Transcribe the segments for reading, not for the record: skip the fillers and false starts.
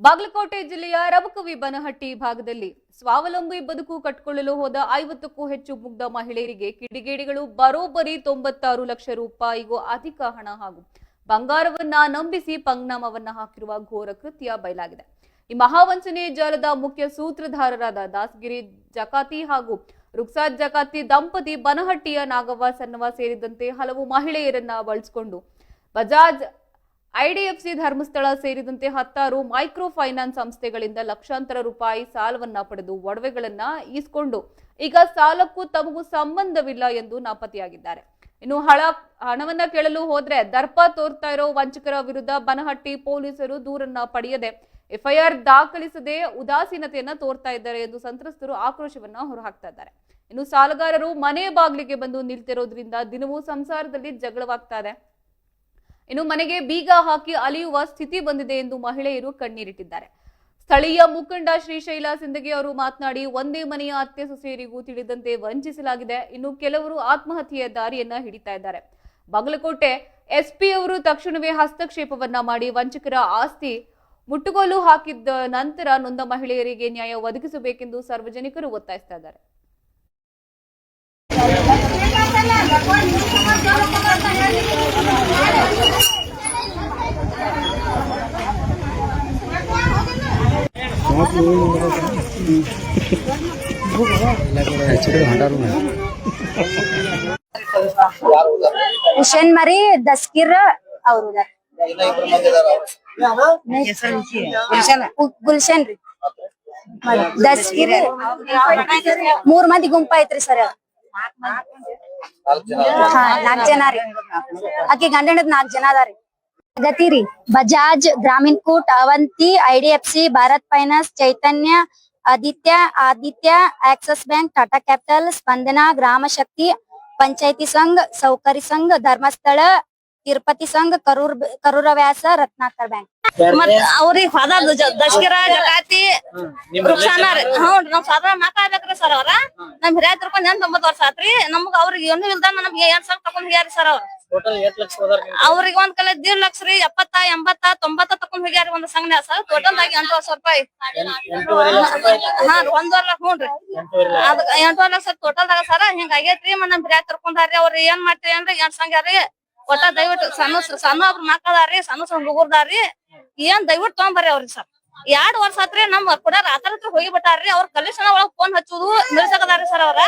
ಬಾಗಲಕೋಟೆ ಜಿಲ್ಲೆಯ ರಬಕವಿ ಬನಹಟ್ಟಿ ಭಾಗದಲ್ಲಿ ಸ್ವಾವಲಂಬಿ ಬದುಕು ಕಟ್ಟಿಕೊಳ್ಳಲು ಹೋದ 50ಕ್ಕೂ ಹೆಚ್ಚು ಮುಗ್ಧ ಮಹಿಳೆಯರಿಗೆ ಕಿಡಿಗೇಡಿಗಳು ಬರೋಬ್ಬರಿ 96 ಲಕ್ಷ ರೂಪಾಯಿಗೂ ಅಧಿಕ ಹಣ ಹಾಗೂ ಬಂಗಾರವನ್ನ ನಂಬಿಸಿ ಪಂಗ್ನಾಮವನ್ನ ಹಾಕಿರುವ ಘೋರ ಕೃತ್ಯ ಬಯಲಾಗಿದೆ. ಈ ಮಹಾವಂಚನೆ ಜಾಲದ ಮುಖ್ಯ ಸೂತ್ರಧಾರರಾದ ದಾಸಗಿರಿ ಜಕಾತಿ ಹಾಗೂ ರುಕ್ಸಾದ್ ಜಕಾತಿ ದಂಪತಿ ಬನಹಟ್ಟಿಯ ನಾಗವ್ವ ಸನ್ನವ ಸೇರಿದಂತೆ ಹಲವು ಮಹಿಳೆಯರನ್ನ ಬಳಸಿಕೊಂಡು ಬಜಾಜ್ ಐಡಿಎಫ್ಸಿ ಧರ್ಮಸ್ಥಳ ಸೇರಿದಂತೆ 10 ಮೈಕ್ರೋ ಫೈನಾನ್ಸ್ ಸಂಸ್ಥೆಗಳಿಂದ ಲಕ್ಷಾಂತರ ರೂಪಾಯಿ ಸಾಲವನ್ನ ಪಡೆದು ಒಡವೆಗಳನ್ನ ಈಸ್ಕೊಂಡು ಈಗ ಸಾಲಕ್ಕೂ ತಮಗೂ ಸಂಬಂಧವಿಲ್ಲ ಎಂದು ನಾಪತ್ತೆಯಾಗಿದ್ದಾರೆ. ಇನ್ನು ಹಣವನ್ನ ಕೇಳಲು ಹೋದ್ರೆ ದರ್ಪ ತೋರ್ತಾ ಇರೋ ವಂಚಕರ ವಿರುದ್ಧ ಬನಹಟ್ಟಿ ಪೊಲೀಸರು ದೂರನ್ನ ಪಡೆಯದೆ ಎಫ್ಐಆರ್ ದಾಖಲಿಸದೆ ಉದಾಸೀನತೆಯನ್ನ ತೋರ್ತಾ ಇದ್ದಾರೆ ಎಂದು ಸಂತ್ರಸ್ತರು ಆಕ್ರೋಶವನ್ನ ಹೊರಹಾಕ್ತಾ ಇದ್ದಾರೆ. ಇನ್ನು ಸಾಲಗಾರರು ಮನೆ ಬಾಗಿಲಿಗೆ ಬಂದು ನಿಲ್ತಿರೋದ್ರಿಂದ ದಿನವೂ ಸಂಸಾರದಲ್ಲಿ ಜಗಳವಾಗ್ತಾ ಇದೆ. ಇನ್ನು ಮನೆಗೆ ಬೀಗ ಹಾಕಿ ಅಲಿಯುವ ಸ್ಥಿತಿ ಬಂದಿದೆ ಎಂದು ಮಹಿಳೆಯರು ಕಣ್ಣೀರಿಟ್ಟಿದ್ದಾರೆ. ಸ್ಥಳೀಯ ಮುಖಂಡ ಶ್ರೀಶೈಲ ಸಿಂದಗಿ ಅವರು ಮಾತನಾಡಿ, ಒಂದೇ ಮನೆಯ ಅತ್ತೆ ಸೊಸೆಯರಿಗೂ ತಿಳಿದಂತೆ ವಂಚಿಸಲಾಗಿದೆ. ಇನ್ನು ಕೆಲವರು ಆತ್ಮಹತ್ಯೆಯ ದಾರಿಯನ್ನ ಹಿಡಿತಾ ಇದ್ದಾರೆ. ಬಾಗಲಕೋಟೆ ಎಸ್ಪಿ ಅವರು ತಕ್ಷಣವೇ ಹಸ್ತಕ್ಷೇಪವನ್ನ ಮಾಡಿ ವಂಚಕರ ಆಸ್ತಿ ಮುಟ್ಟುಗೋಲು ಹಾಕಿದ್ದ ನಂತರ ನೊಂದ ಮಹಿಳೆಯರಿಗೆ ನ್ಯಾಯ ಒದಗಿಸಬೇಕೆಂದು ಸಾರ್ವಜನಿಕರು ಒತ್ತಾಯಿಸ್ತಾ ಇದ್ದಾರೆ. ಹುಸೇನ್ ಮರಿ ದಸ್ಕಿರ್ ಅವರು ಗುಲ್ಶನ್ ರೀ ದಸ್ಕಿರ್ 3 ಮಂದಿ ಗುಂಪ ಐತ್ರಿ ಸರ್. 4 ಜನ ರೀ. ಆಕಿ ಗಂಡನದ್ 4 ಜನ ಅದಾರಿ. ಗತಿರಿ Bajaj, Grameen Koota, Avanti, IDFC, Bharat finance, Chaitanya, Aditya, Axis bank, Tata capital, Spandana, Grama Shakti, ಪಂಚಾಯತಿ ಸಂಘ, ಸೌಕರಿ ಸಂಘ, ಧರ್ಮಸ್ಥಳ, ತಿರುಪತಿ ಸಂಘ, ಕರೂರ ವ್ಯಾಸ, ರತ್ನಾಕರ್ ಬ್ಯಾಂಕ್. ಅವ್ರಿಗೆ ಫಾದರ್ ದಶಗಿರ ಜಕಾತಿ ನಮ್ ಫಾದರ್ ಮಾತಾಡ್ಬೇಕ್ರಿ ಸರ್. ಅವ್ರ ನಮ್ ಹಿರಿಯ ತಿರ್ಕೊಂಡ್ 9 ವರ್ಷ ಆತ್ರಿ. ನಮ್ಗ ಅವ್ರಿಗೆ ಏನು ಇಲ್ದ ನಮ್ಗೆ 2 ಸಾವಿರ ತಕೊಂಡ್ ಹೋಗ್ಯಾರಿ ಸರ್. ಅವ್ರಿಗೆ ಒಂದ್ ಕಲೆ 1.5 ಲಕ್ಷ ರೀ. 70, 80, 90 ತಕೊಂಡ್ ಹೋಗ್ಯಾರಿ ಒಂದ್ ಸಂಘ ಸರ್. ಟೋಟಲ್ ಆಗಿ 8 ವರ್ಷ ರೂಪಾಯಿ. ಹಾ 1 ವರ್ಷ ಹ್ಞೂನ್ರಿ. ಅದ್ 8 ಲಕ್ಷ ಟೋಟಲ್ ದಾಗ ಸರ್. ಹಿಂಗ ಆಗೇತ್ರಿ. ನಮ್ ಹಿರಿಯ ತಿರ್ಕೊಂಡಾರಿ. ಅವ್ರ ಏನ್ ಮಾಡ್ತೀರಿ ಅಂದ್ರೆ 2 ಸಂಘ ರೀ. ಒಟ್ಟ ದಯವಿಟ್ಟು ಸಣ್ಣ ಒಬ್ರು ಮಕ್ಕಳದಾರಿ, ಸಣ್ಣ ಹುಡುಗರ್ದಾರಿ. ಏನ್ ದಯವಿಟ್ಟು ತಗೊಂಬರ್ರಿ ಅವ್ರಿಗೆ ಸರ್. 2 ವರ್ಷ ಆತ್ರಿ. ನಮ್ ಕೂಡ ರಾತ್ರಿ ಹೋಗಿ ಬಿಟ್ಟಾರ್ರಿ. ಅವ್ರ ಕಲಿಸಣ ಒಳಗ್ ಫೋನ್ ಹಚ್ಚುದು ನಿಲ್ಸಕದಾರಿ ಸರ್. ಅವ್ರ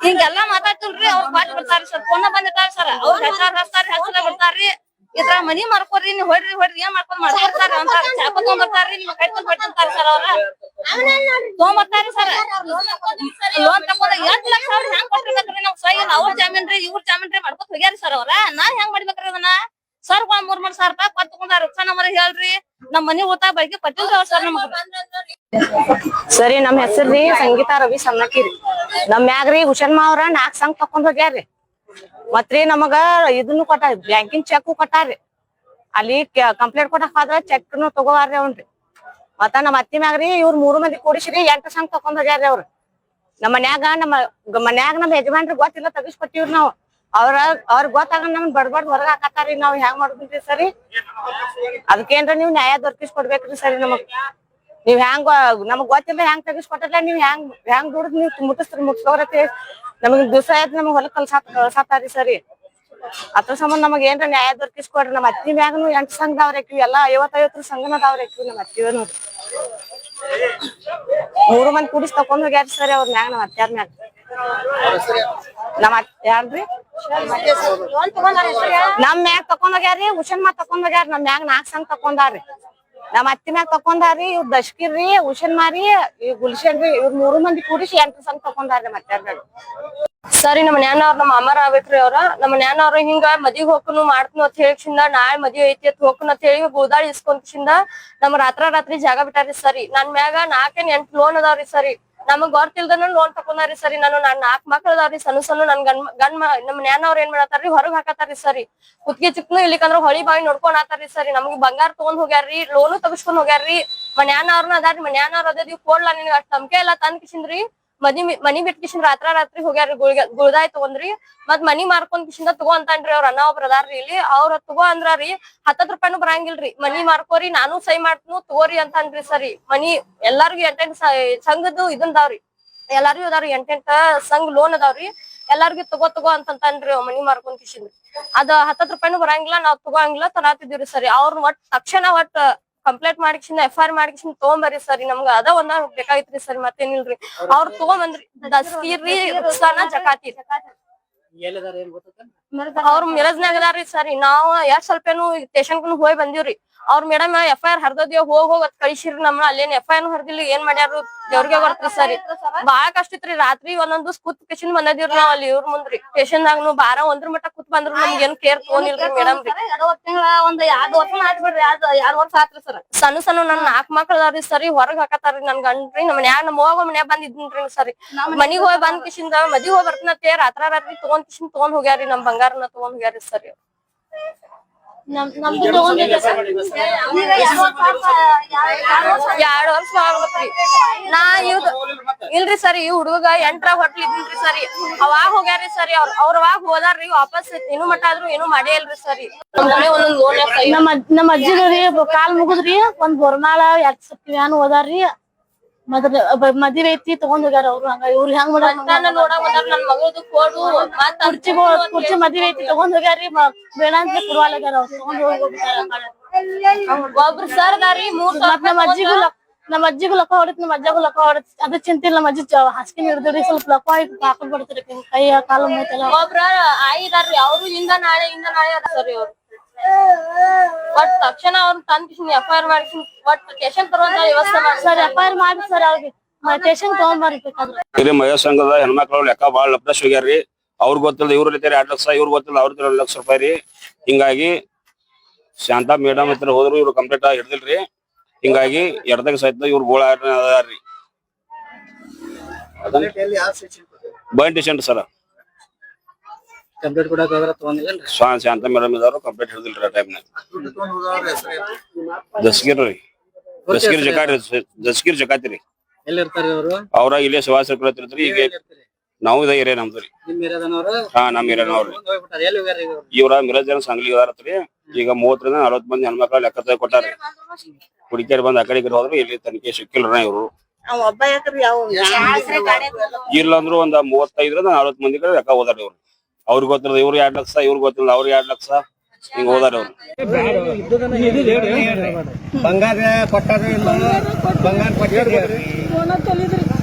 ಹಿಂಗೆಲ್ಲಾ ಮಾತಾಡ್ತಿಲ್ರಿ. ಅವ್ರ ಪಾಟ್ ಬಿಡ್ತಾರಿ ಸರ್. ಫೋನ್ ಬಂದಿಟ್ಟಾರಿ ಸರ್. ಅವ್ರ ಹಚ್ಚಲ ಬಿಡ್ತಾರಿ. ಇದ್ರ ಮನಿ ಮಾಡ್ಕೊರಿ, ನೀವ್ ಹೊಡ್ರಿ ಏನ್ ಮಾಡ್ಕೊಡ್ತಾರ ಅಂತ ಚಾಪ ತಗೊಂಡ್ಬರ್ತಾರಿ. ನಿಮ್ ಕೈ ತೊಗೊಂಡ್ಬರ್ತಾರಿ ಸರ್. ಅವ್ರ ತಗೊಂಡ್ಬರ್ತಾರಿ ಸರ್. ಲೋನ್ ತಕೊಂಡ 8 ಲಕ್ಷ ಅವ್ರ ಹೆಂಗ್ ಕೊಟ್ಟಿರ್ಬೇಕ್ರಿ? ನಾವ್ ಸೈ ಅವ್ರ ಜಾಮೀನ್ ರೀ, ಇವ್ರ ಜಾಮೀನ್ ರೀ ಮಾಡ್ಕೊತ ಹೋಗ್ಯಾರಿ ಸರ್. ಅವ್ರ ನಾನ್ ಹೆಂಗ್ ಮಾಡ್ಬೇಕ್ರಿ ಅದನ್ನ? ಸರ್ 3 ಸಾವಿರ ರೂಪಾಯಿ ಕೊಟ್ಟು ತಗೊಂಡಾರ. ನಮ್ಮರ ಹೇಳ್ರಿ, ನಮ್ ಮನಿ ಊಟ ಬೈಕಿ ಕೊಟ್ಟಿಲ್ರಿ ಅವ್ರ ಸರ್ ನಮಗ. ಸರಿ, ನಮ್ ಹೆಸರ್ರಿ ಸಂಗೀತಾ ರವಿ ಸನ್ನಕಿರಿ. ನಮ್ ಮ್ಯಾಗ್ರಿ ಹುಷನ್ಮಾ ಅವ್ರ 4 ಸಂಘ ತಕೊಂಡ್ ಹೋಗ್ಯಾರ್ರಿ. ಮತ್ರಿ ನಮಗ ಇದನ್ನು ಕೊಟ್ಟಾರ, ಬ್ಯಾಂಕಿಂಗ್ ಚೆಕ್ ಕೊಟ್ಟಾರ್ರಿ. ಅಲ್ಲಿ ಕಂಪ್ಲೇಂಟ್ ಕೊಟ್ಟಾಕ ಹೋದ್ರ ಚೆಕ್ ತಗೋವಾರ್ರಿ ಅವ್ನ್ರಿ. ಮತ್ತ ನಮ್ ಅತ್ತಿ ಮ್ಯಾಗ್ರಿ ಇವ್ರ 3 ಮಂದಿ ಕೂಡಿಸ್ರಿ 8 ಸಂಘ ತಕೊಂಡ್ ಹೋಗ್ಯಾರ್ರಿ. ಅವ್ರ ನಮ್ಮ ಮನ್ಯಾಗ ನಮ್ ಯಜಮಾನ್ರಿ ಗೊತ್ತಿಲ್ಲ ತೆಗಿಸ್ಕೊಟ್ಟಿವ್ರಿ ನಾವು. ಅವ್ರ ಗೊತ್ತಾಗ ನಮ್ ಬಡ್ಬಡ್ ಹೊರಗ ಹಾಕತ್ತಾರಿ. ನಾವ್ ಹೆಂಗ್ ಮಾಡುದ್ರಿ ಸರಿ? ಅದಕ್ಕೇನ್ರ ನೀವ್ ನ್ಯಾಯ ದೊರಕಿಸ್ಕೊಡ್ಬೇಕ್ರಿ ಸರಿ. ನೀವ್ ಹೆಂಗ್ ನಮಗ್ ಗೊತ್ತಿಲ್ಲ ಹೆಂಗ್ ತೆಗಿಸ್ಕೊಟ್ಟಿಲ್ಲ. ನೀವ್ ಹೆಂಗ್ ದುಡ್ದು ನೀವ್ ಮುಟ್ಸ್ಕೋರತಿ. ನಮಗ್ ದಿವಸ ಆಯ್ತು ನಮಗ್ ಹೊಲಕ್ ಕಳ್ಸಾತಾರಿ ಸರಿ. ಅದ್ರ ಸಂಬಂಧ ನಮಗ್ ಏನ್ರ ನ್ಯಾಯ ದೊರಕಿಸ್ಕೊಡ್ರಿ. ನಮ್ ಅತ್ತಿ ಮ್ಯಾಗನು 8 ಸಂಘದವ್ರಕ್ಕಿವಿ. ಎಲ್ಲಾ 50-50 ಸಂಘನದವ್ರಕ್ಕಿವಿ. ನಮ್ ಅತ್ತಿವ 3 ಮಂದಿ ಕೂಡಿಸ್ ತಕೊಂಡ್ ಹೋಗ್ಯಾರಿ ಸರಿ. ಅವ್ರ ಮ್ಯಾಗ ನಮ್ ಅತ್ಯಾರ ಮ್ಯಾಗ ಯಾರ್ರಿ ನಮ್ ಮ್ಯಾಗ ತಕೊಂಡ್ ಹೋಗ್ಯಾರಿ. ಹುಷನ್ಮಾ ತಕೊಂಡ್ ಹೋಗ್ಯಾರ. ನಮ್ ಮ್ಯಾಗ 4 ಸಂಘ ತಕೊಂಡಾರ್ರಿ. ನಮ್ ಅತ್ತಿ ಮ್ಯಾಗ ತಕೊಂಡಾರಿ. ಇವ್ರ ದಶ್ಕಿರ್ರಿ, ಹುಷನ್ಮಾರಿ, ಈ ಗುಲ್ಶನ್ ರೀ. ಇವ್ರ 3 ಮಂದಿ ಕೂಡಿಸಿ 8 ಸಂಘ ತಕೊಂಡಾರ್ರಿ ಮತ್ಯಾರ ಮ್ಯಾಗ. ಸರಿ, ನಮ್ಮ ನ್ಯಾನವ್ರ ನಮ್ಮ ಅಮ್ಮರ ಆಗ್ಬೇಕ್ರಿ. ಅವ್ರ ನಮ್ಮ ನ್ಯಾನವ್ರ ಹಿಂಗ ಮದಿಗ್ ಹೋಗ್ನು ಮಾಡ್ತನು ಅಂತ ಹೇಳಿಸಿಂದ, ನಾಳೆ ಮದ್ವಿ ಐತಿ ಅಂತ ಹೋಗ್ನು ಅಂತ ಹೇಳಿ ಗೋದಾಳಿ ಇಸ್ಕೊಂತಿಂದ ನಮ್ ರಾತ್ರಿ ಜಾಗ ಬಿಟ್ಟಾರಿ ಸರಿ. ನನ್ ಮ್ಯಾಗ 4-8 ಲೋನ್ ಅದಾವ್ರಿ ಸರಿ. ನಮಗ್ ಗೊತ್ತಿಲ್ದನ ಲೋನ್ ತಕೊಂಡಾರಿ ಸರಿ. ನಾನು 4 ಮಕ್ಳು ಅದಾವ್ರಿ ಸಣ್ಣ ನನ್ ನಮ್ ನ್ಯಾನವ್ರ ಏನ್ ಮಾಡತಾರ್ರಿ, ಹೊರಗ್ ಹಾಕತಾರಿ ಸರಿ. ಕುತ್ಗಿ ಚಿಕ್ನು ಇಲ್ಲಿಕಂದ್ರ ಹೊಳಿ ಬಾವಿ ನೋಡ್ಕೊಂಡ್ ಆತಾರಿ ಸರಿ. ನಮ್ಗೆ ಬಂಗಾರ ತಗೊಂಡ್ ಹೋಗ್ಯಾರ್ರಿ, ಲೋನು ತಗಸ್ಕೊಂಡ್ ಹೋಗ್ಯಾರ್ರಿ. ನ್ಯಾನವ್ರನ ಅದಾರಿ. ನ್ಯಾನವ್ರ ಅದೇದಿ ಕೊಡ್ಲಾ ನಿನ್ಗ ಅಷ್ಟ್ ನಂಬಿಕೆ ಎಲ್ಲ ತಂದ್ ಕಿಸಿಂದ್ರಿ ಮನಿ ಬಿಟ್ ಕಿಶನ್ ರಾತ್ರಿ ಹೋಗ್ಯಾರಿ ಗುಳ್ದಾಯ್ ತಗೊಂಡ್ರಿ ಮತ್ ಮನಿ ಮಾರ್ಕೊಂಡ್ ಕಿಶಿಂದ ತಗೋ ಅಂತಾನ್ರಿ ಅವ್ರ ಅಣ್ಣ ಒಬ್ರ ಅದಾರ್ರಿ ಇಲ್ಲಿ ಅವ್ರ ತಗೋ ಅಂದ್ರಿ 10 ರೂಪಾಯಿನೂ ಬರಂಗಿಲ್ರಿ ಮನಿ ಮಾರ್ಕೋರಿ ನಾನು ಸೈ ಮಾಡ್ತನು ತಗೋರಿ ಅಂತನ್ರಿ ಸರಿ ಮನಿ ಎಲ್ಲಾರ್ಗು 8 ಸಂಘದ್ದು ಇದನ್ದಾವ್ರಿ ಎಲ್ಲಾರ್ಗು ಅದಾವ್ರಿ 8 ಸಂಘ ಲೋನ್ ಅದಾವ್ರಿ ಎಲ್ಲಾರ್ಗು ತಗೋ ಅಂತಂತಾನ್ರಿ ಮನಿ ಮಾರ್ಕೊಂಡ್ ಕಿಶಿಂದ್ರಿ ಅದ 10 ರೂಪಾಯಿನೂ ಬರಂಗಿಲ್ಲ ನಾವ್ ತಗೋಂಗಿಲ್ಲ ತರಾತಿದೀವ್ರಿ ಸರಿ ಅವ್ರ ತಕ್ಷಣ ಕಂಪ್ಲೇಂಟ್ ಮಾಡಿಕ್ಷಿಂದ FIR ಮಾಡಿಕ್ಷಿಂದ ತಗೊಂಬರ್ರಿ ಸರಿ ನಮ್ಗ ಅದ ಒಂದ ಬೇಕಾಗಿತ್ರಿ ಸರಿ ಮತ್ತೇನಿಲ್ರಿ ಅವ್ರ ತಗೊಂಬಂದ್ರಿ ದಸ್ಕೀರ್ರಿ ರುಕ್ಸಾನ ಜಕಾತಿ ಅವ್ರ ಮಿರಜ್ನಾಗ ಅದಾರ್ರಿ ಸರಿ ನಾವ್ ಸ್ವಲ್ಪೇನು ಸ್ಟೇಷನ್ ಹೋಗಿ ಬಂದಿವ್ರಿ ಅವ್ರ ಮೇಡಮ್ FIR ಹರ್ದದೇವ್ ಹೋಗ್ ಕಳಿಸಿರಿ ನಮ್ನ ಅಲ್ಲೇನ್ FIR ಹರ್ದಿಲ್ಲ ಏನ್ ಮಾಡ್ಯಾರು ದೇವ್ರಿಗೆ ಗೊತ್ತ್ರಿ ಸರಿ ಬಾಳ ಕಷ್ಟ ಇತ್ರಿ ರಾತ್ರಿ ಒಂದೊಂದು ಕೂತ್ ಪೇಷನ್ ಬಂದಿವ್ರಿ ನಾವ್ ಅಲ್ಲಿ ಇವ್ರ ಮುಂದ್ರಿ ಸ್ಟೇಷನ್ದಾಗ್ನು 12 ಮಟ್ಟ ಕೂತ್ ಬಂದ್ರು ನಮ್ಗೆ ಏನ್ ಕೇರ್ ತಗೊಂಡಿಲ್ರಿ ಮೇಡಮ್ ರೀ ಒಂದ್ 2 ವರ್ಷ ಆಯ್ತು ಬಿಡ್ರಿ 2 ವರ್ಷ ಆತ್ರಿ ಸರ್ ಸಣ್ಣ ನನ್ 4 ಮಕ್ಳು ಅದಾವ್ರಿ ಸರಿ ಹೊರಗ್ ಹಾಕತಾರ್ರಿ ನನ್ ಗಂಡ್ರಿ ನಮ್ಮ ಮನ್ಯಾಗ ನಮ್ಮ ಹೋಗ ಮನ್ಯಾಗ ಬಂದಿದ್ರಿ ಸರಿ ಮನಿಗ್ ಹೋಗಿ ಬಂದ್ ಕಿಶಿಂದ ಮದಿಗ್ ಹೋಗಿ ಬರ್ತನತ್ತೆ ರಾತ್ರಿ ತಗೊಂಡ್ ಕಿಶಿಂದ ತಗೊಂಡ್ ಹೋಗ್ಯಾರಿ ನಮ್ ಬಂಗಾರನ ತಗೊಂಡ್ ಹೋಗ್ಯಾರಿ ಸರಿ ನಮ್ದು 2 ವರ್ಷ ಆಗ್ಬೇಕ್ರಿ ನಾ ಇಲ್ರಿ ಸರಿ ಈ ಹುಡುಗ 8 ಹೋಟ್ಲ್ ಇದ್ರಿ ಸರಿ ಅವಾಗ ಹೋಗ್ಯಾರಿ ಸರಿ ಅವ್ರವಾಗ ಹೋದಾರ್ರಿ ವಾಪಸ್ ಏನು ಮಟ್ಟ ಆದ್ರೂ ಏನು ಮಾಡೇ ಇಲ್ರಿ ಸರಿ ಒಂದೊಂದ್ ಲೋನ್ ನಮ್ಮ ಅಜ್ಜಿಗ್ರಿ ಕಾಲ್ ಮುಗುದ್ರಿ ಒಂದ್ ಬೋರ್ಮಾಳ 2 ಸಪ್ಪಿವ್ಯಾನು ಹೋದಾರ್ರಿ ಮದ್ವೆ ಐತಿ ತಗೊಂಡ್ ಹೋಗ್ಯಾರ ಅವ್ರು ಹಂಗ ಇವ್ರು ಹೆಂಗ್ ನೋಡಕ್ ಬಂದಾರ ನನ್ ಮಗಳದು ಕೋಡು ಕುರ್ಚಿ ಮದ್ವೆ ಐತಿ ತಗೊಂಡ್ ಹೋಗ್ಯಾರಿ ಬೇಡ ಅಂತ ಕೊಡುವಾಗ್ಯಾರ ಅವ್ರು ತಗೊಂಡ್ ಒಬ್ರು ಸರ್ ಅದಾರಿ 3 ನಮ್ಮ ಅಜ್ಜಿಗೂ ಲಕ್ಕ ಹೊಡಿತ್ ನಮ್ಮ ಅಜ್ಜಗೂ ಲಕ್ಕ ಹೊಡಿತ್ ಅದ ಚಿಂತಿಲ್ಲ ನಮ್ಮ ಅಜ್ಜಿ ಹಾಸಿಗೆ ಹಿಡ್ದ್ರಿ ಸ್ವಲ್ಪ ಲಕ್ಕ ಹಾಕೊಂಡ್ ಬಿಡ್ತೀರಿ ಕೈ ಕಾಲು ಮೂತೆಲ್ಲ ಒಬ್ರ ಆಯಿದಾರ್ರಿ ಅವ್ರು ಇಂದ ನಾಳೆ ಸರಿ ಅವ್ರು ಒಟ್ ತಕ್ಷಣ ಅವ್ರ ತಂದ್ FIR ಮಾಡಿ ಒಟ್ ಸ್ಟೇಷನ್ ತರುವಂತ ವ್ಯವಸ್ಥೆ ಮಾಡಿ ಸರ್ FIR ಮಾಡಿ ಸರ್ ಅವ್ರಿಗೆ ಸ್ಟೇಷನ್ ತಗೊಂಡ್ಬರ್ಬೇಕಾದ್ರೆ ಮಹಿಳಾ ಸಂಘದ ಹೆಣ್ಮಕ್ಳು ಲೆಕ್ಕ ಬಾಳ ಲಪ್ಡಸ್ ಹೋಗ್ಯಾರ್ರಿ ಅವ್ರ ಗೊತ್ತಿಲ್ಲ ಇವ್ರ ರೀತಿ 2 ಲಕ್ಷ ಇವ್ರ ಗೊತ್ತಿಲ್ಲ ಅವ್ರ 2 ಲಕ್ಷ ರೂಪಾಯಿ ರೀ ಹಿಂಗಾಗಿ ಶಾಂತಾ ಮೇಡಮ್ ಹತ್ರ ಹೋದ್ರು ಇವ್ರು ಕಂಪ್ಲೀಟ್ ಆಗಿ ಹಿಡ್ದಿಲ್ರಿ ಹಿಂಗಾಗಿ ಎಡದಾಗ ಸಹಿತ ಇವ್ರು ಗೋಳ ಅದಾರ್ರಿ ಬಂಟ್ ಸ್ಟೇಷನ್ ಸರ್ ಕಂಪ್ಲೇಂಟ್ ಕೊಡಕ ಹೋದ್ರ ತಗೊಂಡಿಲ್ಲೇನ್ರಿ ಶಾಂತಾ ಮೇಡಮ್ ಇದಾರು ಕಂಪ್ಲೀಟ್ ಹಿಡ್ದಿಲ್ರಿ ಆ ಟೈಮ್ನಾಗ ದಸ್ಕೀರ್ ಜಕಾತಿ ರೀ ಎಲ್ಲಿ ಇರ್ತಾರಿ ಅವರು ಅವ್ರ ಇಲ್ಲೇ ಸವಾಸ ಈಗ ನಾವು ಇದ ಏರಿಯಾ ನಮ್ದು ರೀ ನಿಮ್ ಏರಿಯಾದನವರು ಹಾ ನಮ್ ಏರಿಯಾನವ್ರಿ ಹೋಗ್ಬಿಟ್ಟಾರ ಎಲ್ಲಿ ಹೋಗ್ಯಾರ ಈಗ ಇವ್ರ ಮಿರಜ್ ಜನ ಸಂಗ್ಲಿ ಇದಾರತ್ರಿ ಈಗ 30 ರಿಂದ 40 ಮಂದಿ ಹೆಣ್ಮಕ್ಳ ಲೆಕ್ಕ ತೆಗೆದು ಕೊಟ್ಟಾರ್ರಿ ಹುಡುಕಿಯರ್ ಬಂದ್ ಆ ಕಡೆ ಹೋದ್ರು ಇಲ್ಲಿ ತನಿಖೆ ಸಿಕ್ಕಿಲ್ರ ಇವ್ರು ಒಬ್ಬ ಯಾಕ್ರಿ ಯಾವ ಇಲ್ಲ ಅಂದ್ರು ಒಂದ್ 35 ರಿಂದ 40 ಮಂದಿ ಕಡೆ ಲೆಕ್ಕ ಹೋದಾರ ಇವ್ರು ಅವ್ರಿಗೆ ಗೊತ್ತಿಲ್ಲ ಇವ್ರು 2 ಲಕ್ಷ ಇವ್ರಿಗೆ ಗೊತ್ತಿಲ್ಲ ಅವ್ರು 2 ಲಕ್ಷ ಹಿಂಗ ಹೋದಾರ ಅವ್ರು ಬಂಗಾರ ಕೊಟ್ಟಾರ ಬಂಗಾರ ಕೊಟ್ಟಿದ್ರಿ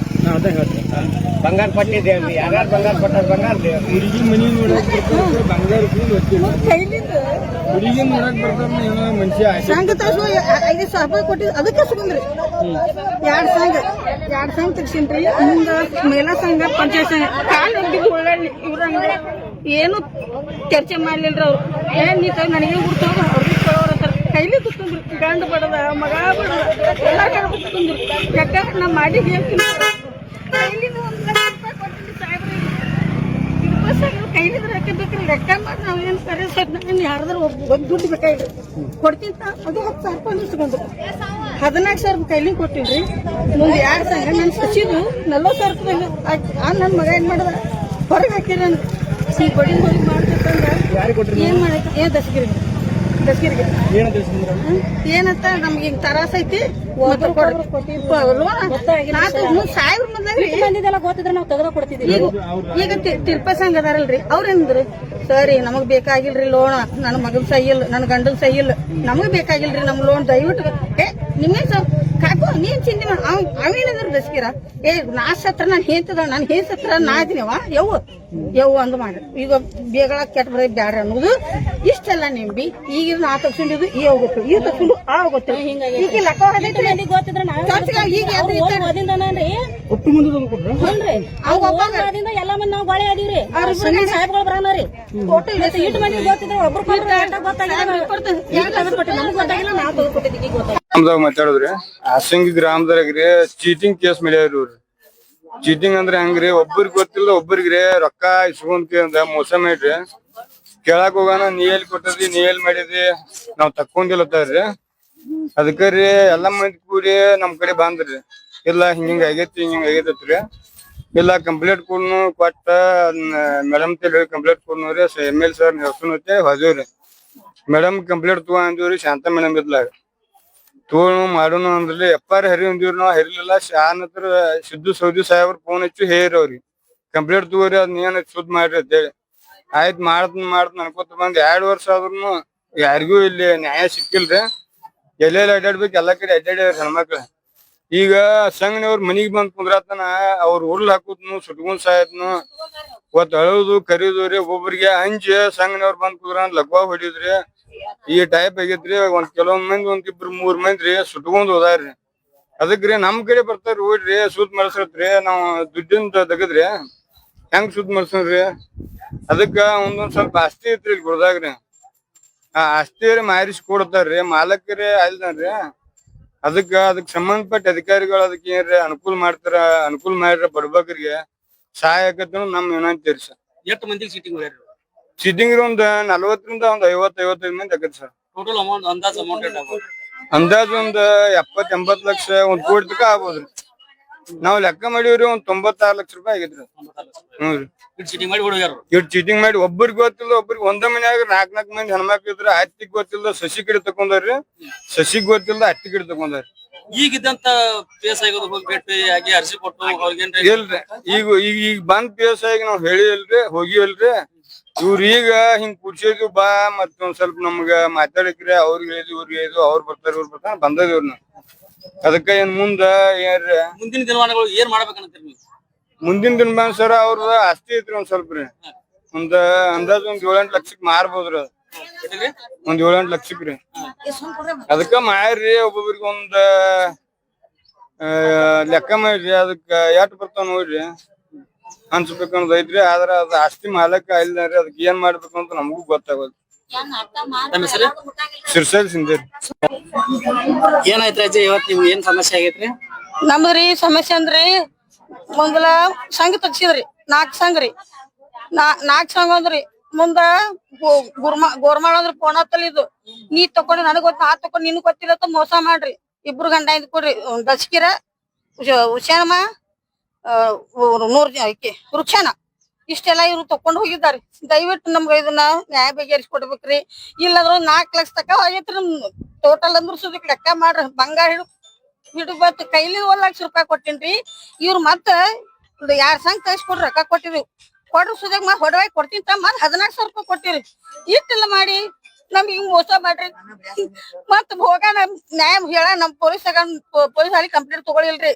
ಬಂಗಾರ ಕೊಟ್ಟಿದ್ದೇವ್ರಿ ಯಾರ್ಯಾರು ಬಂಗಾರ ಕೊಟ್ಟಾರ ಬಂಗಾರ ಹುಡುಗಿ ಮನಿ ನೋಡಕ್ ಬರ್ತಾರ ಬಂಗಾರ ಹುಡುಗಿ ನೋಡಕ್ ಬರ್ತಾರ ಮನುಷ್ಯ ಸಂಘ 5,000 ರೂಪಾಯಿ ಕೊಟ್ಟಿದ್ ಅದಕ್ಕೆ ಸುಗಂದ್ರಿ 2 ಸಂಘ ತೆಗ್ಸಿನ್ರಿ ಮುಂದ ಮಹಿಳಾ ಸಂಘ ಪಂಚಾಯತ್ ಸಂಘ ಕಾಲ್ ಅಂಗಡಿ ಉಳ್ಳಳ್ಳಿ ಇವ್ರಂಗ ಏನು ಚರ್ಚೆ ಮಾಡ್ಲಿಲ್ರಿ ಅವ್ರು ಏನ್ ನೀ ನನಗೆ ಹುಡ್ತೋಗ ಅವ್ರಿಗೆ ಕೊಡೋರ ಕೈಲಿ ಕುತ್ಕೊಂಡ್ರು ಗಂಡ ಬಡದ ಮಗ ಬಡದ ಎಲ್ಲಾ ಕಡೆ ಕುತ್ಕೊಂಡ್ರು ಯಾಕ ನಾ ಮಾಡಿ ಹೇಳ್ತೀನಿ ಕೈಲಿಂದ 1 ಲಕ್ಷ ರೂಪಾಯಿ ಕೊಟ್ಟಿದ್ರಿ ಸಾಹೇಬ್ರಿ ಕೈಲಿದ್ರೆ ಹಾಕಬೇಕ್ರಿ ಲೆಕ್ಕ ಮಾಡಿ ನಾವ್ ಏನ್ ಸರಿ ಸರ್ ಯಾರಾದ್ರೂ ಒಂದ್ ದುಡ್ಡು ಬೇಕಾಗಿಲ್ಲ ಕೊಡ್ತಿಂತ ಅದು 10,000 ರೂಪಾಯಿ ಇಸ್ಕೊಂಡ್ರು 14,000 ರೂಪಾಯಿ ಕೈಲಿ ಕೊಟ್ಟಿಲ್ರಿ ಮುಂದೆ 2 ಸಂಘ ನನ್ ಸಚಿದು 40,000 ರೂಪಾಯಿ ನನ್ ಮಗ ಏನ್ ಮಾಡದ ಹೊರಗೆ ಹಾಕಿರ ಈ ಬಡಿ ಹೋಗಿ ಮಾಡ್ಬೇಕಂದ್ರ ಏನ್ ಮಾಡಕ್ಕೆ ದಸ್ಗಿರಿಗೆ ಏನಂತ ನಮ್ಗೆ ಹಿಂಗ್ ತರಾಸ ಐತಿ ಈಗ ತಿಲ್ಪ ಸಂಘ ಅದಾರಲ್ರಿ ಅವ್ರೇನ್ರಿ ಸರಿ ನಮಗ್ ಬೇಕಾಗಿಲ್ರಿ ಲೋನ್ ನನ್ ಮಗನ್ ಸಹಿ ಇಲ್ಲ ನನ್ ಗಂಡನ್ ಸಹಿ ಇಲ್ಲ ನಮಗ್ ಬೇಕಾಗಿಲ್ರಿ ನಮ್ ಲೋನ್ ದಯವಿಟ್ಟು ನಿಮ್ಗೆ ಕಾಕು ನೀನ್ ಚಿಂತೆ ಮಾಡ ಅವೇನಂದ್ರ ದಸ್ಗಿರ ನಾ ಸತ್ರ ನಾನ್ ಹೇಂತದ ನಾನ್ ಹೇನ್ ಸತ್ರ ನಾ ಇದೀನವ ಯವ್ವ ಅಂದ್ ಮಾಡಿ ಈಗ ಬೇಗಳ ಕೆಟ್ಟ ಬರ ಬ್ಯಾಡ ಅನ್ನೋದು ಇಷ್ಟೆಲ್ಲ ನಿಂಬಿ ಈಗ ನಾ ತಗ್ಸ್ಕೊಂಡಿದ್ದು ಈ ಹೋಗುತ್ತೆ ಈ ತಗ್ಸ್ಕೊಂಡು ಆ ಹೋಗುತ್ತೆ ಈಗ ಲೆಕ್ಕ ಎಲ್ಲ ಮಂದಿ ನಾವು ಬಾಳೆ ಅದೀವ್ರಿ ಸಾಹೇಬ್ಗಳು ಬರಾನರಿ ಇಟ್ಟು ಮಂದಿ ಗೊತ್ತಿದ್ರೆ ಒಬ್ರು ಮಾತಾಡುದ್ರಿ ಹಾಸಂಗಿ ಗ್ರಾಮದಾಗ್ರಿ ಚೀಟಿಂಗ್ ಕೇಸ್ ಮಾಡ್ಯಾವ್ರಿ ಇವ್ರಿ ಚೀಟಿಂಗ್ ಅಂದ್ರೆ ಹೆಂಗ್ರಿ ಒಬ್ಬರಿಗೆ ಗೊತ್ತಿಲ್ಲ ಒಬ್ಬರಿಗ್ರಿ ರೊಕ್ಕ ಇಸ್ಕೊಂತ ಅಂದ ಮೋಸ ಮಾಡ್ರಿ ಕೇಳಾಕ್ ಹೋಗೋಣ ನೀ ಎಲ್ಲಿ ಕೊಟ್ಟದಿ ನೀ ಎಲ್ಲಿ ಮಾಡಿದಿ ನಾವ್ ತಕ್ಕೊಂಡಿಲ್ಲತ್ತಾರ್ರಿ ಅದಕ್ಕ ರೀ ಎಲ್ಲಾ ಮಂದಿ ಕೂಡಿ ನಮ್ ಕಡೆ ಬಂದ್ರಿ ಇಲ್ಲ ಹಿಂಗ ಆಗೈತಿ ಹಿಂಗ ಆಗೈತ್ರಿ ಇಲ್ಲ ಕಂಪ್ಲೇಂಟ್ ಕೊಡ್ನು ಕೊಟ್ಟ ಮೇಡಮ್ ತೇಳಿ ಕಂಪ್ಲೇಂಟ್ ಕೊಡ್ನವ್ರಿ ML ಸರ್ ಹೆಸರು ಹೊದೇವ್ರಿ ಮೇಡಮ್ ಕಂಪ್ಲೇಂಟ್ ತಗೋ ಅಂದಿವ್ರಿ ಶಾಂತ ಮೇಡಮ್ ಇದ್ಲಾಗ ತೋಳು ಮಾಡೋಣ ಅಂದ್ರಿ ಎಪ್ಪಾರ ಹರಿ ಅಂದಿವ್ರಿ ನಾವ್ ಹರಿಲಿಲ್ಲ ಶಾನ್ ಹತ್ರ ಸಿದ್ದು ಸೌದಿ ಸಾಹೇಬ್ರ ಫೋನ್ ಹಚ್ಚಿ ಹೇರವ್ರಿ ಕಂಪ್ಲೇಂಟ್ ತಗೋರಿ ಅದ್ ಏನ್ ಸುದ್ದಿ ಮಾಡ್ರಿ ಅಂತೇಳಿ ಆಯ್ತ್ ಮಾಡ್ತನ್ ಅನ್ಕೋತ ಬಂದ್ 2 ವರ್ಷ ಆದ್ರೂ ಯಾರಿಗೂ ಇಲ್ಲಿ ನ್ಯಾಯ ಸಿಕ್ಕಿಲ್ರಿ ಎಲ್ಲೆಲ್ಲ ಅಡ್ಡಾಡ್ಬೇಕು ಎಲ್ಲಾ ಕಡೆ ಅಡ್ಡಾಡ್ಯಾರ ಹೆಣ್ಮಕ್ಳ ಈಗ ಸಂಘನವ್ರ ಮನಿಗ್ ಬಂದ್ ಕುಂದ್ರತನ ಅವ್ರ ಉರ್ಲ್ ಹಾಕುದ್ನು ಸುಟ್ಕೊಂಡ್ ಸಾಯತ್ನು ಒತ್ ಅಳೋದು ಕರಿಯೋದ್ರಿ ಒಬ್ಬೊಬ್ರಿಗೆ ಅಂಜಿ ಸಂಘನವ್ರ ಬಂದ್ ಕುಂದ್ರ ಲಗ್ವಾ ಹೊಡಿದ್ರಿ ಈ ಟೈಪ್ ಆಗೈತ್ರಿ ಕೆಲವೊಂದ್ ಮಂದಿ 1-2-3 ಮಂದಿ ಸುಟ್ಕೊಂಡ್ ಹೋದಾರ್ರಿ ಅದಕ್ರಿ ನಮ್ ಕಡೆ ಬರ್ತಾರ ಹೋಡ್ರಿ ಸುದ್ ಮಳ್ಸತ್ರಿ ನಾವ್ ದುಡ್ಡಿಂದ ತೆಗದ್ರಿ ಹೆಂಗ್ ಸುದ್ ಮಳ್ಸನ್ರಿ ಅದಕ್ಕ ಒಂದೊಂದ್ ಸ್ವಲ್ಪ ಆಸ್ತಿ ಐತ್ರಿ ಇಲ್ಲಿ ಗುಡ್ದಾಗ್ರಿ ಆ ಆಸ್ತಿ ಮಾರಿಸಿ ಕೊಡ್ತಾರ್ರಿ ಮಾಲಕರೇ ಅಲ್ದನ್ರಿ ಅದಕ್ ಸಂಬಂಧಪಟ್ಟ ಅಧಿಕಾರಿಗಳು ಅದಕ್ಕೆ ಏನ್ರಿ ಅನುಕೂಲ ಮಾಡ್ರ ಬಡಬಗ್ರಿಗೆ ಸಹಾಯ ಆಕತ್ ನಮ್ ವಿನಂತಿ ಸರ್. ಎಷ್ಟು ಮಂದಿಗೆ ಸೀಟಿಂಗ್ ಸೀಟಿಂಗ್ ಒಂದ್ 40ರಿಂದ ಒಂದ್ 50-55 ಮಂದಿ ಆಗತ್ತೆ ಸರ್. ಟೋಟಲ್ ಅಮೌಂಟ್ ಅಂದಾಜ್ ಅಮೌಂಟ್ ಅಂದಾಜ್ ಒಂದ್ 70-80 ಲಕ್ಷ 1 ಕೋಟಿ ತನಕ ಆಗ್ಬೋದ್ರಿ. ನಾವ್ ಲೆಕ್ಕ ಮಾಡಿವ್ರಿ ಒಂದ್ 96 ಲಕ್ಷ ರೂಪಾಯಿ ಆಗೈತ್ರಿ. ಹ್ಞೂ ಚೀಟಿಂಗ್ ಮಾಡಿ ಹುಡುಗ್ಯಾರ ಇಟ್ ಚೀಟಿಂಗ್ ಮಾಡಿ ಒಬ್ಬರಿಗೆ ಗೊತ್ತಿಲ್ಲ ಒಬ್ರಿಗೆ ಒಂದ ಮನ್ಯಾಗ 4 ಮಂದಿ ಹೆಣ್ಮಕ್ಳು ಇದ್ರ ಅತ್ತಿಗ್ ಗೊತ್ತಿಲ್ಲ ಸಸಿ ಗಿಡ ತಕೊಂಡಾರ್ರಿ ಸಸಿಗ್ ಗೊತ್ತಿಲ್ಲ ಅತ್ತಿ ಗಿಡ ತಕೊಂಡಾರ್ರಿ. ಈಗಿದ್ದಂತ ಪೇಸ್ ಆಗೋದು ಹೋಗಿ ಭೇಟಿ ಆಗಿ ಅರ್ಜಿ ಕೊಟ್ಟು ಅವ್ರಿಗೇನ್ರಿ ಇಲ್ರಿ ಈಗ ಬಂದ್ ಪೇಸ್ ಆಗಿ ನಾವ್ ಹೇಳಿಲ್ರಿ ಹೋಗಿವಲ್ರಿ ಇವ್ರ ಈಗ ಹಿಂಗ್ ಕುಡ್ಸಿದ್ವಿ ಬಾ ಮತ್ತೊಂದ್ ಸ್ವಲ್ಪ ನಮ್ಗ ಮಾತಾಡಕ್ರಿ ಅವ್ರಿಗೆ ಹೇಳಿದ್ವಿ ಇವ್ರಿಗೆ ಹೇಳಿದ್ವಿ ಅವ್ರು ಬರ್ತಾರ ಇವ್ರು ಬರ್ತಾರ ಬಂದದಿವ್ರಿ ನಾವ್ ಅದಕ್ಕ ಏನ್ ಮುಂದ ಏನ್ರಿ ಮುಂದಿನ ದಿನಮಾನಗಳು ಏನ್ ಮಾಡ್ಬೇಕಂತೀರಿ ನೀವು? ಮುಂದಿನ ದಿನ ಬಂದ್ ಸರ ಅವ್ರದ ಆಸ್ತಿ ಐತ್ರಿ ಒಂದ್ ಸ್ವಲ್ಪ ರೀ ಒಂದ್ ಅಂದಾಜ್ ಒಂದ್ 7-8 ಲಕ್ಷಕ್ ಮಾರ್ಬೋದ್ರಿ ಒಂದ್ 7-8 ಲಕ್ಷಕ್ರಿ ಅದಕ್ಕ ಮಾರ್ರಿ ಒಬ್ಬೊಬ್ರಿಗೆ ಒಂದ್ ಲೆಕ್ಕ ಮಾಡ್ರಿ ಅದಕ್ಕ ಎಟ್ ಬರ್ತಾವ ನೋಡ್ರಿ ಅನ್ಸ್ಬೇಕನ್ನೋದ್ ಐತ್ರಿ ಆದ್ರ ಅದ್ ಆಸ್ತಿ ಮಾಲಕ ಇಲ್ದಾರಿ ಅದಕ್ಕೆ ಏನ್ ಮಾಡ್ಬೇಕು ಅಂತ ನಮಗೂ ಗೊತ್ತಾಗೋದು. ನಮ್ಮ ಹೆಸರು ಸಿರ್ಸಲ್ ಸಿಂದೇರಿ. ಏನಾಯ್ತ್ರಿ ಅಜ್ಜಿ ಇವತ್ತು ನಿಮ್ಗೆ ಏನ್ ಸಮಸ್ಯೆ ಆಗೈತ್ರಿ? ನಮ್ದ್ರಿ ಸಮಸ್ಯೆ ಅಂದ್ರಿ ಮೊದಲ ಸಂಘ ತಗ್ಸಿದ್ರಿ 4 ಸಂಘ ರೀ 4 ಸಂಘ ಅಂದ್ರಿ ಮುಂದ ಗೋರ್ಮಾಳ ಅಂದ್ರ ಪೋಣತ್ತಲ್ ಇದು ನೀ ತಕೊಂಡಿ ನನಗ್ ಗೊತ್ತ ನಾ ತಕೊಂಡ್ ನಿನ್ ಗೊತ್ತಿಲ್ಲ ಅಂತ ಮೋಸ ಮಾಡ್ರಿ. 2 ಗಂಡ ಇದ್ ಕೊಡ್ರಿ ದಸ್ಕಿರ ಹುಷಾನಮ್ಮ 100 ವೃಕ್ಷಾನ ಇಷ್ಟೆಲ್ಲಾ ಇವ್ರು ತಕೊಂಡ್ ಹೋಗಿದಾರಿ. ದಯವಿಟ್ಟು ನಮ್ಗ ಇದನ್ನ ನ್ಯಾಯ ಬಗೆಹರಿಸಿ ಇಲ್ಲದ್ರ 4 ಲಕ್ಷ ತಕ ಹೋಗೈತ್ರಿ ನಮ್ ಟೋಟಲ್ ಅಂದ್ರ ಸುದಕ್ ಲೆಕ್ಕ ಮಾಡ್ರಿ. ಬಂಗಾರ ಹಿಡು ಬತ್ ಕೈಲಿ 1 ಲಕ್ಷ ರೂಪಾಯಿ ಕೊಟ್ಟಿನ್ರಿ. ಇವ್ರು ಮತ್ತ 2 ಸಂಘ ತಗಿಸ್ಕೊಡ್ರಿ ರೊಕ್ಕ ಕೊಟ್ಟಿರಿ ಕೊಡ್ರಿ ಸುದಾಗ ಮತ್ ಹೊಡವಾಗಿ ಕೊಡ್ತೀನಿ ಮತ್ 14,000 ರೂಪಾಯಿ ಕೊಟ್ಟಿರಿ. ಇಷ್ಟೆಲ್ಲ ಮಾಡಿ ನಮ್ಗೆ ಹಿಂಗ್ ಮೋಸ ಮಾಡ್ರಿ. ಮತ್ ಹೋಗ ನಮ್ ನ್ಯಾಯ ಹೇಳ ನಮ್ ಪೊಲೀಸ್ ಅಲ್ಲಿ ಕಂಪ್ಲೇಂಟ್ ತಗೊಳಿಲ್ರಿ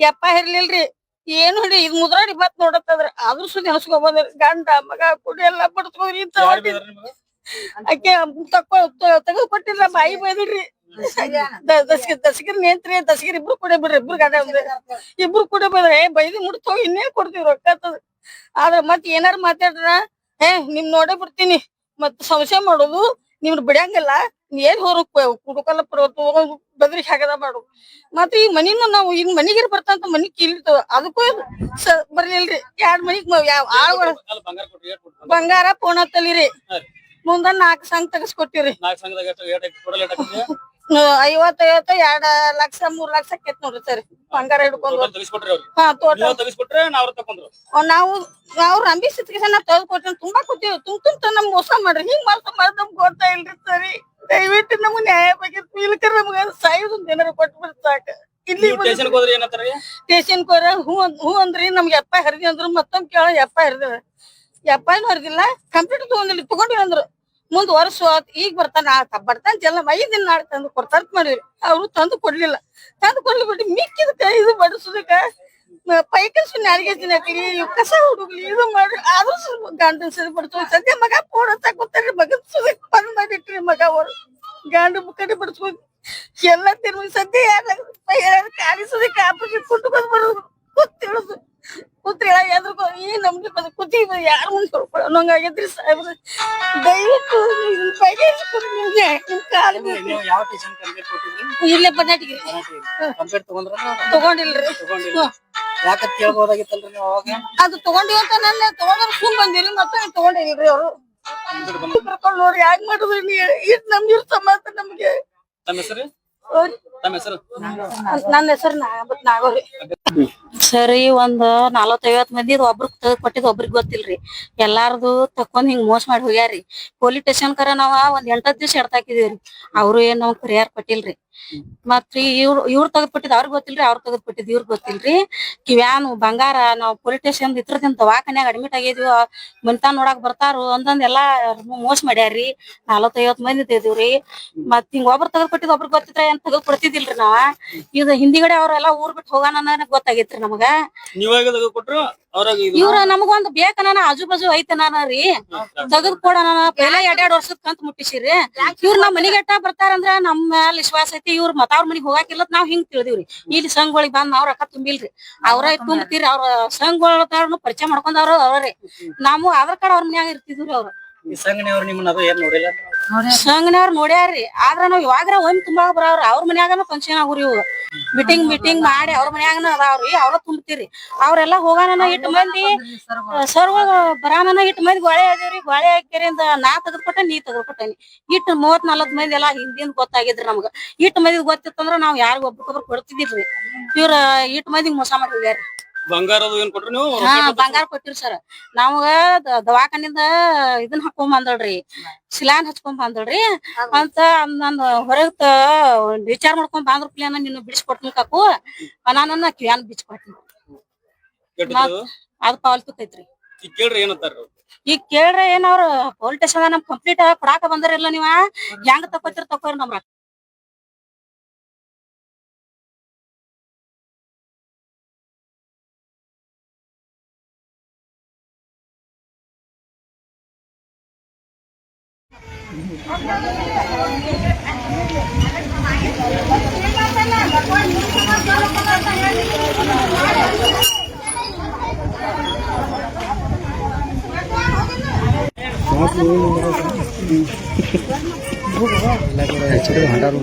ಯಪ್ಪ ಇರ್ಲಿಲ್ರಿ ಏನು ಹಿಡಿ ಇದ್ ಮುದ್ರಾಡಿ ಮತ್ ನೋಡತ್ತಂದ್ರ ಆದ್ರೂ ಸುದ್ದಿ ಹಸ್ಕೊಂಡ್ ಗಂಡ ಮಗ ಕುಡಿ ಎಲ್ಲಾ ಬಡ್ಸ್ಕೊಂಡ್ರಿ ಇಂತ ಆಕೆ ತೆಗೆದು ಕೊಟ್ಟಿಲ್ಲ ಬಾಯಿ ಬೈದ್ರಿ. ದಸ್ಗಿರ್ ನೇಂತ್ರಿ ದಸ್ಗಿರ್ ಇಬ್ರು ಕೂಡ ಬಿಡ್ರಿ ಇಬ್ರು ಕೂಡ ಬಿಡ್ರಿ ಬೈದಿ ಮುಡ್ತೋ ಇನ್ನೇನ್ ಕೊಡ್ತೀವಿ ರೊಕ್ಕ ಆದ್ರ ಮತ್ ಏನಾರ ಮಾತಾಡ್ರ ನಿಮ್ ನೋಡೇ ಬಿಡ್ತೀನಿ ಮತ್ ಸಂಶಯ ಮಾಡೋದು ನಿಮ್ನ ಬಿಡಂಗಿಲ್ಲ ಏನ್ ಹೊರ ಕುಡುಕಲ್ಲ ಬದ್ರಿಕ್ ಹಾಕದ ಮಾಡು ಮತ್ ಈ ಮನಿನ ನಾವು ಈಗ ಮನಿಗಿರ್ ಬರ್ತಂತ ಮನಿ ಕೀಲಿರ್ತವ ಅದಕ್ಕೂ ಬರ್ಲಿಲ್ರಿ 2 ಮನಿಗ್ ಆಳ್ಗಳ ಬಂಗಾರ ಪೋಣತ್ತಲಿರಿ ಮುಂದ 4 ಸಂಘ ತಗಸ್ಕೊಟ್ಟಿರಿ 50 2 ಲಕ್ಷ 3 ಲಕ್ಷ ಕೆತ್ ನೋಡ್ರಿ ಸರಿ ಬಂಗಾರ ಹಿಡ್ಕೊಂಡು ಹಾ ನಾವು ರಂಬಿ ಸಿತ್ಕಿಸ ನಾವ್ ತೆಗೆದ್ಕೊಟ್ರಿ ತುಂಬಾ ಕೂತೀವಿ ತುಂಬ ನಮ್ ಮೋಸ ಮಾಡ್ರಿ ಹಿಂಗ್ ಮೋಸ ಮಾಡ್ದ ನಮ್ಗೆ ಗೊತ್ತಾ ಇಲ್ರಿ ಸರಿ ದಯವಿಟ್ಟು ನಮ್ಗ್ ನ್ಯಾಯ ಬಗ್ಗೆ ಇಲ್ಕರ ನಮ್ಗ ಸಾಯೋದೊಂದ್ ಏನಾರ ಕೊಟ್ಬಿಡ್ ಸಾಕ. ಇಲ್ಲಿ ಸ್ಟೇಷನ್ ಕೋರ ಹೂ ಅಂದ್ರಿ ನಮ್ಗೆ ಎಪ್ಪ ಹರಿದಿ ಅಂದ್ರು ಮತ್ತೊಂದ್ ಕೇಳ ಎಪ್ಪ ಹರಿದಿಲ್ಲ ಹರಿದಿಲ್ಲ ಕಂಪ್ಯೂಟರ್ ತಗೊಂಡಿವಿ ಅಂದ್ರು ಮುಂದ್ ವರ್ಷ ಈಗ ಬರ್ತಾನ ಬರ್ತಾನ ಜನ 5 ದಿನ ನಾಳೆ ತಂದು ಕೊಡ್ತಾರ ಮಾಡಿವ್ರಿ ಅವ್ರು ತಂದು ಕೊಡ್ಲಿಲ್ಲ ಬಿಟ್ಟು ಮಿಕ್ಕಿದ ಇದು ಬಡಿಸೋದಕ್ಕ ಪೈಕಲ್ಸು ನಾರಿಗೆ ತಿನ್ನಕ್ಲಿ ಕಸ ಹುಡುಗ್ಲಿ ಇದು ಮಾಡ್ರಿ ಆದ್ರೂ ಗಂಡನ್ ಸರಿ ಬಡ್ಸೋ ಸದ್ಯ ಮಗ ಫೋನ್ ಅಂತ ಕೂತಾರ್ರಿ ಮಗನ್ ಸುದಕ್ ಬಂದ್ ಮಾಡಿಟ್ರಿ ಮಗ ಅವ್ರು ಗಂಡು ಮುಖಡಿ ಬಡ್ಸ್ಕೊಂಡ್ ಎಲ್ಲ ತಿರ್ವಿ ಸದ್ಯ ಕಾಲಿಸೋದಕ್ಕೆ ಆಪರೇಷನ್ ಕೊಟ್ಟು ಬಂದ್ ಬರೋದು ಕೂತಿಳೋದು ಕೂತ್ರಿ ಎದ್ರಗೋ ಈ ನಮ್ಗೆ ಕೂತಿ ಯಾರು ಮುಂದೆ ಕೊಡ್ಕೊಳ್ಳೋಂಗಾಗೈತ್ರಿ ಸಾಹೇಬ್ರ ದಯವಿಟ್ಟು ನಿಮ್ ಕಾಲು ಇಲ್ಲೇ ಬನ್ನಾಟಿಗೆ ತಗೊಂಡಿಲ್ರಿ ಅದು ತಗೊಂಡಿವಿ ಅಂತ ನನ್ನ ತಗೊಂಡ್ರ ಸುಮ್ ಬಂದಿರಿ ಮತ್ತೆ ತಗೊಂಡಿಲ್ರಿ ಅವ್ರು ಕರ್ಕೊಂಡ್ ನೋಡ್ರಿ ಯಾಕೆ ಮಾಡುದ್ರಿ ಇಟ್ ನಮ್ಗೆ ಸಮಾತ ನಮ್ಗೆ ತಮ್ಮ ಹೆಸರು? ನನ್ನ ಹೆಸರು ನಾಗೋರಿ. ಸರಿ ಒಂದ್ 40-50 ಮಂದಿ ಒಬ್ರಿಗೆ ತೆಗೆದ್ ಕೊಟ್ಟಿದ್ ಒಬ್ರಿಗೆ ಗೊತ್ತಿಲ್ರಿ. ಎಲ್ಲಾರ್ದು ತಕೊಂಡ್ ಹಿಂಗ್ ಮೋಸ ಮಾಡಿ ಹೋಗ್ಯಾರಿ. ಪೊಲೀಸ್ ಸ್ಟೇಷನ್ ಕರ ನಾವ ಒಂದ್ 8 ದಿವ್ಸ ಎಡ್ತಾಕಿದೀವ್ರಿ. ಅವ್ರು ಏನ್ ನಮ್ಗ್ ಪರಿಹಾರ ಕೊಟ್ಟಿಲ್ರಿ. ಮತ್ರಿ ಇವ್ರು ತೆಗೆದ್ಬಿಟ್ಟಿದ್ ಅವ್ರಿಗೆ ಗೊತ್ತಿಲ್ರಿ, ಅವ್ರು ತೆಗೆದ್ಬಿಟ್ಟಿದ್ ಇವ್ರಿಗೆ ಗೊತ್ತಿಲ್ರಿ. ಕಿವ್ಯಾನು ಬಂಗಾರ ನಾವ್ ಪೊಲೀಸ್ ಸ್ಟೇಷನ್ ಇತ್ರದಿಂದ ದವಾಖಾನ್ಯಾಗ ಅಡ್ಮಿಟ್ ಆಗಿದ್ವಿ. ಮನಿತಾನ ನೋಡಾಕ್ ಬರ್ತಾರು ಒಂದೊಂದ್ ಎಲ್ಲಾ ಮೋಸ ಮಾಡ್ಯಾರಿ. 40-50 ಮಂದಿ ತೆಗ್ದಿವ್ರಿ. ಮತ್ ಹಿಂಗ್ ಒಬ್ರು ತೆಗೆದ್ಕೊಟ್ಟಿದ್ ಒಬ್ರಿಗೆ ಗೊತ್ತಿದ್ರ ಏನ್ ತೆಗೆದ್ ಕೊಡ್ತಿದಿಲ್ರಿ ನಾವ. ಇದು ಹಿಂದಿಗಡೆ ಅವ್ರೆಲ್ಲಾ ಊರ್ ಬಿಟ್ಟು ಹೋಗಾನ ಗೊತ್ತಾಗೈತ್ರಿ ನಮಗ. ನೀವಾಗ ತೆಗೆದು ಕೊಟ್ರು ಅವ್ರಾಗ ಇವ್ರ ನಮಗೊಂದ್ ಬೇಕನ ಆಜು ಬಾಜು ಐತನ ರೀ ತೆಗೆದ್ ಕೊಡೋಣ. ಪೈಲ 2 ವರ್ಷದ ಕಂತ್ ಮುಟ್ಟಿಸಿರಿ. ಇವ್ರ ನಮ್ ಮನಿಗೆ ಎಟ್ಟ ಬರ್ತಾರಂದ್ರ ನಮ್ ಮ್ಯಾಲ ವಿಶ್ವಾಸ ಐತಿ. ಇವ್ರ ಅವ್ರ ಮನಿಗ್ ಹೋಗಾಕಿಲ್ಲ ನಾವ್ ಹಿಂಗ್ ತಿಳಿದಿವ್ರಿ. ಇಲ್ಲಿ ಸಂಘಗಳಿಗೆ ಬಂದ್ ನಾವ್ ರೊಕ್ಕ ತುಂಬಿಲ್ರಿ, ಅವ್ರ ತುಂಬ್ತೀರಿ. ಅವ್ರ ಸಂಘಗಳನ್ನ ಪರಿಚಯ ಮಾಡ್ಕೊಂಡವ್ರ ಅವ್ರೇ. ನಾವು ಆಧಾರ್ ಕಾರ್ಡ್ ಅವ್ರ ಮನ್ಯಾಗ ಇರ್ತಿದ್ವಿ ಅವ್ರು. ಈ ಸಂಘನೆಯವ್ರು ನಿಮ್ಮನ್ನ ಅದು ಏನ್ ನೋಡಿಲ್ಲ? ಸಂಘನವ್ರ ನೋಡ್ಯಾರ್ರಿ. ಆದ್ರ ನಾವ್ ಇವಾಗ್ರ ಒಮ್ಮೆ ತುಂಬಾ ಬರವ್ರ. ಅವ್ರ ಮನ್ಯಾಗನ ಫಂಕ್ಷನ್ ಆಗುರಿ ಇವು. ಮೀಟಿಂಗ್ ಮಾಡಿ ಅವ್ರ ಮನ್ಯಾಗನ ಅದಾವ್ರಿ. ಅವ್ರ ತುಂಬ್ತೀರಿ. ಅವ್ರೆಲ್ಲಾ ಹೋಗಾನ ಇಟ್ಟು ಮಂದಿ ಸರ್ವ ಬರಾನ ಇಟ್ಟು ಮಂದಿ ಗೋಳೆ ಅದೀವ್ರಿ. ಗೋಳೆ ಹಾಕ್ಯರಿಂದ ನಾ ತೆಗೆದ್ಕೊಟ್ಟೆ, ನೀ ತೆಗೆದ್ಕೊಟ್ಟೇನಿ. ಇಟ್ಟು 30-40 ಮಂದಿ ಎಲ್ಲಾ ಹಿಂದಿಂದ ಗೊತ್ತಾಗಿದ್ರಿ ನಮ್ಗ. ಇಟ್ಟು ಮಂದಿ ಗೊತ್ತಿತ್ತಂದ್ರ ನಾವ್ ಯಾರಿಗ ಒಬ್ರಿಗೊಬ್ರು ಕೊಡ್ತಿದಿಲ್ರಿ. ಇವ್ರ ಇಟ್ಟು ಮಂದಿಗ್ ಮೋಸ ಮಾಡಿ ಹೋಗ್ಯಾರಿ. ಬಂಗಾರದು ಏನ್ ಕೊಟ್ರು ನೀವು? ಬಂಗಾರ ಕೊಟ್ಟಿರಿ ಸರ್. ನಮ್ಗ ದವಾಖಾನಿಂದ ಇದನ್ ಹಾಕೊಂಡ್ ಬಂದಳ್ರಿ, ಶಿಲಾನ್ ಹಚ್ಕೊಂಡ್ ಬಂದಳ್ರಿ ಅಂತ ನನ್ ಹೊರಗ್ ವಿಚಾರ ಮಾಡ್ಕೊಂಡ್ ಬಂದ್ರ ಪ್ಲೇನ ನಿನ್ನ ಬಿಡಿಸ್ಕೊಡ್ತೀನಿ ಕಾಕು. ನಾನನ್ನ ಕಿವ್ಯಾನ್ ಬಿಚ್ಕೊಡ್ತೀನಿ. ಅದ್ ಪಾವಲ್ ತುತ್ತೈತ್ರಿ. ಈಗ ಕೇಳ್ರಿ ಏನಂತಾರ? ಈಗ ಕೇಳ್ರಿ ಏನ್ ಅವ್ರ ಪೊಲೀಸ್ ಸ್ಟೇಷನ್ ನಮ್ ಕಂಪ್ಲೀಟ್ ಕೊಡಾಕ ಬಂದಾರಿಲ್ಲ. ನೀವ ಹೆಂಗ್ ತಕೋರಿ ನಮ್ ರೊಕ್ಕ. ಹಂಟಾರು